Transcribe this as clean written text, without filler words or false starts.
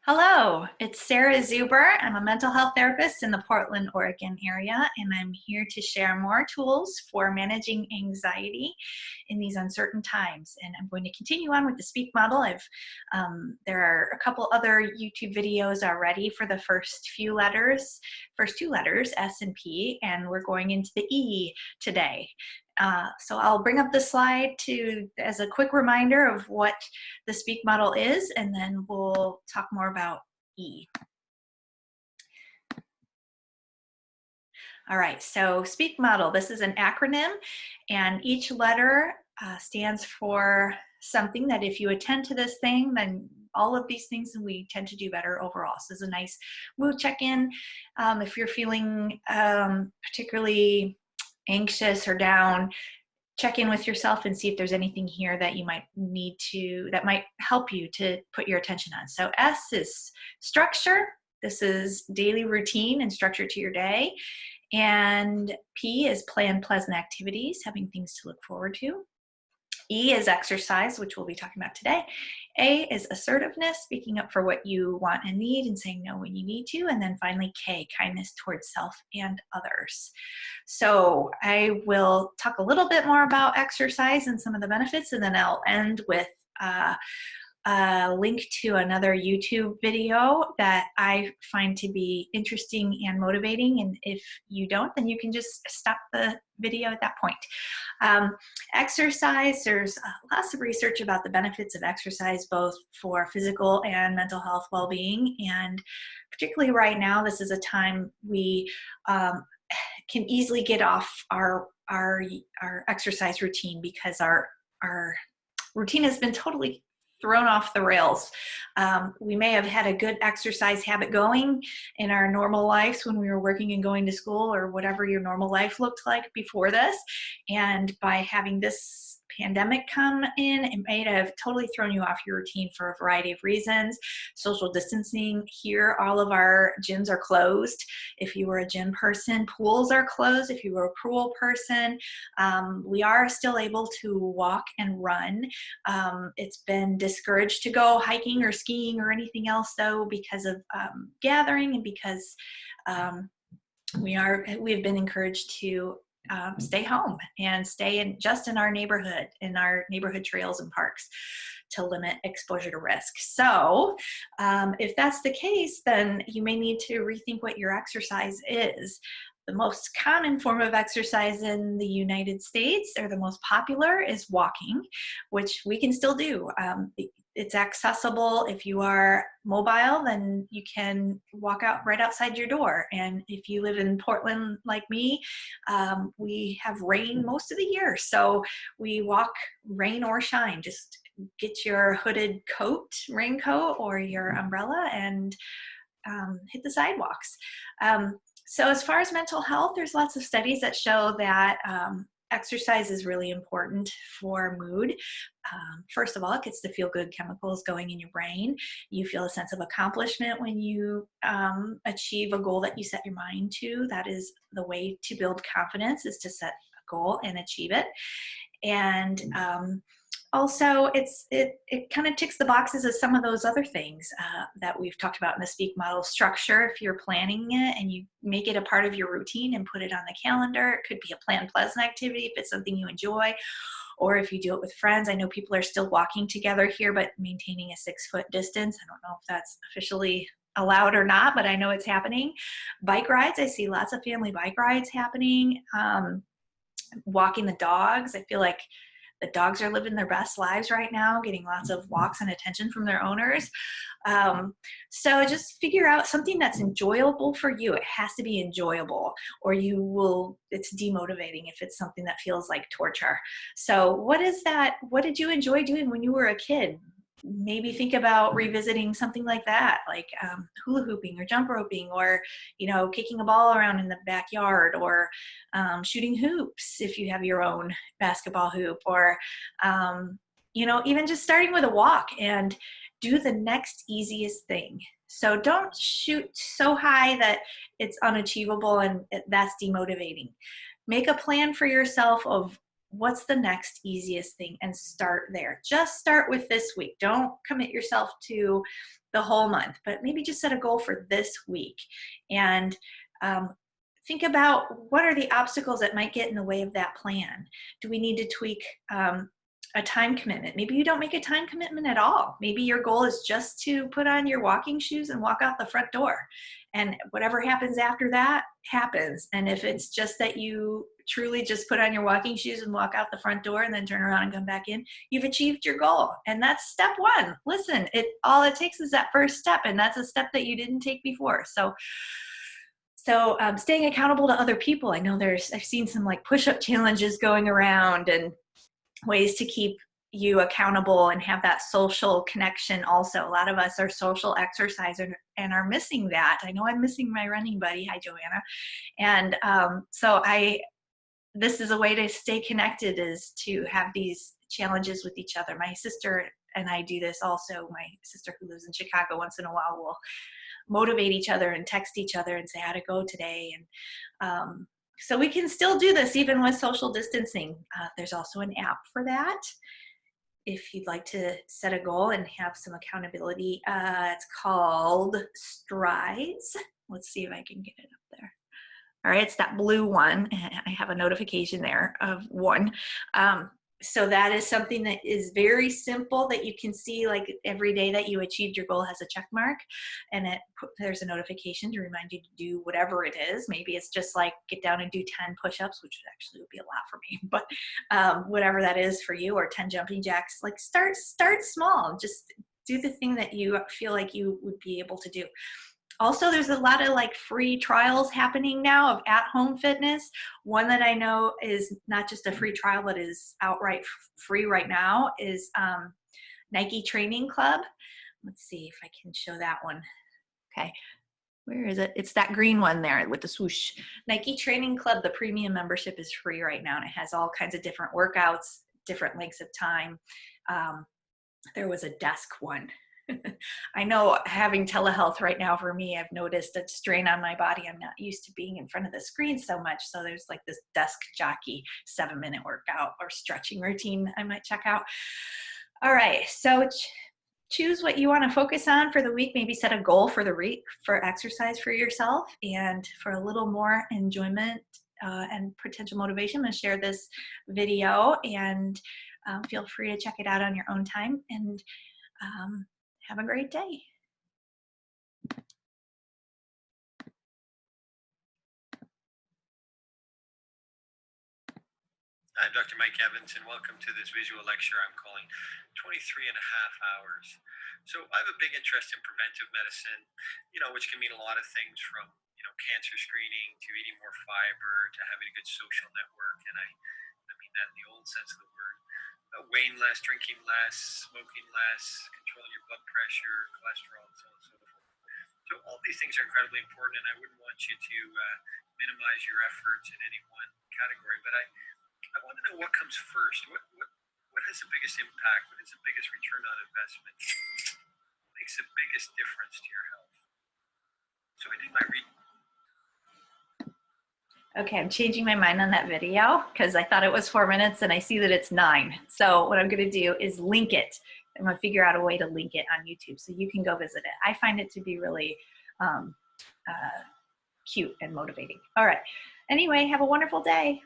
Hello, it's Sarah Zuber. I'm a mental health therapist in the Portland, Oregon area, and I'm here to share more tools for managing anxiety in these uncertain times. And I'm going to continue on with the SPEAK model. There are a couple other YouTube videos already for the first two letters, S and P, and we're going into the E today. So I'll bring up the slide as a quick reminder of what the SPEAK model is, and then we'll talk more about E. All right, so SPEAK model, this is an acronym, and each letter stands for something that if you attend to this thing, then all of these things we tend to do better overall. So it's a nice mood check-in. If you're feeling particularly anxious or down, check in with yourself and see if there's anything here that you might need that might help you to put your attention on. So S is structure. This is daily routine and structure to your day. And P is plan pleasant activities, having things to look forward to. E is exercise, which we'll be talking about today. A is assertiveness, speaking up for what you want and need and saying no when you need to. And then finally, K, kindness towards self and others. So I will talk a little bit more about exercise and some of the benefits, and then I'll end with a link to another YouTube video that I find to be interesting and motivating. And if you don't, then you can just stop the video at that point. Exercise, there's lots of research about the benefits of exercise, both for physical and mental health well-being. And particularly right now, this is a time we can easily get off our exercise routine because our routine has been totally thrown off the rails. We may have had a good exercise habit going in our normal lives when we were working and going to school, or whatever your normal life looked like before this. And by having this pandemic come in, it may have totally thrown you off your routine for a variety of reasons. Social distancing here, all of our gyms are closed. If you were a gym person, pools are closed. If you were a pool person, we are still able to walk and run. It's been discouraged to go hiking or skiing or anything else, though, because of gathering, and because we've been encouraged to stay home and stay just in our neighborhood trails and parks to limit exposure to risk. So if that's the case, then you may need to rethink what your exercise is. The most common form of exercise in the United States, or the most popular, is walking, which we can still do. It's accessible. If you are mobile, then you can walk out right outside your door. And if you live in Portland like me, we have rain most of the year. So we walk rain or shine. Just get your hooded raincoat, or your umbrella, and hit the sidewalks. So as far as mental health, there's lots of studies that show that exercise is really important for mood. First of all, it gets the feel-good chemicals going in your brain. You feel a sense of accomplishment when you achieve a goal that you set your mind to. That is the way to build confidence, is to set a goal and achieve it. And also, it kind of ticks the boxes of some of those other things that we've talked about in the SPEAK model. Structure, if you're planning it and you make it a part of your routine and put it on the calendar. It could be a planned pleasant activity if it's something you enjoy, or if you do it with friends. I know people are still walking together here, but maintaining a 6-foot distance. I don't know if that's officially allowed or not, but I know it's happening. Bike rides, I see lots of family bike rides happening. Walking the dogs, I feel like the dogs are living their best lives right now, getting lots of walks and attention from their owners. So just figure out something that's enjoyable for you. It has to be enjoyable, or it's demotivating if it's something that feels like torture. So what did you enjoy doing when you were a kid? Maybe think about revisiting something like that, like hula hooping or jump roping, or kicking a ball around in the backyard, or shooting hoops if you have your own basketball hoop, or even just starting with a walk, and do the next easiest thing. So don't shoot so high that it's unachievable and that's demotivating. Make a plan for yourself of what's the next easiest thing, and start there. Just start with this week. Don't commit yourself to the whole month, but maybe just set a goal for this week. And think about what are the obstacles that might get in the way of that plan. Do we need to tweak a time commitment? Maybe you don't make a time commitment at all. Maybe your goal is just to put on your walking shoes and walk out the front door. And whatever happens after that happens. And if it's just that you truly just put on your walking shoes and walk out the front door and then turn around and come back in, you've achieved your goal. And that's step one. Listen, all it takes is that first step, and that's a step that you didn't take before. So staying accountable to other people. I know I've seen some like push-up challenges going around and ways to keep you accountable and have that social connection. Also, a lot of us are social exercisers and are missing that. I know I'm missing my running buddy. Hi, Joanna. And this is a way to stay connected, is to have these challenges with each other. My sister and I do this also. My sister, who lives in Chicago, once in a while will motivate each other and text each other and say how to go today. And so we can still do this even with social distancing. There's also an app for that if you'd like to set a goal and have some accountability. It's called Strides. Let's see if I can get it up there. All right, it's that blue one. I have a notification there of one. So that is something that is very simple, that you can see like every day that you achieved your goal has a check mark, and there's a notification to remind you to do whatever it is. Maybe it's just like get down and do 10 push-ups, which actually would be a lot for me, but whatever that is for you, or 10 jumping jacks. Like start small. Just do the thing that you feel like you would be able to do. Also, there's a lot of like free trials happening now of at-home fitness. One that I know is not just a free trial, but is outright free right now is Nike Training Club. Let's see if I can show that one. Okay, where is it? It's that green one there with the swoosh. Nike Training Club, the premium membership is free right now, and it has all kinds of different workouts, different lengths of time. There was a desk one. I know having telehealth right now for me, I've noticed a strain on my body. I'm not used to being in front of the screen so much. So there's like this desk jockey 7-minute workout or stretching routine I might check out. All right. So choose what you want to focus on for the week. Maybe set a goal for the week for exercise for yourself, and for a little more enjoyment and potential motivation, I'm going to share this video, and feel free to check it out on your own time. And have a great day. I'm Dr. Mike Evans, and welcome to this visual lecture I'm calling 23 and a half hours. So I have a big interest in preventive medicine, which can mean a lot of things, from, cancer screening to eating more fiber to having a good social network. And I mean that in the old sense of the word. Weighing less, drinking less, smoking less, controlling your blood pressure, cholesterol, and so on and so forth. So all these things are incredibly important, and I wouldn't want you to minimize your efforts in any one category. But I want to know what comes first. What has the biggest impact? What is the biggest return on investment? What makes the biggest difference to your health? So I did my reading. Okay, I'm changing my mind on that video because I thought it was 4 minutes and I see that it's 9. So what I'm going to do is link it. I'm going to figure out a way to link it on YouTube so you can go visit it. I find it to be really cute and motivating. All right. Anyway, have a wonderful day.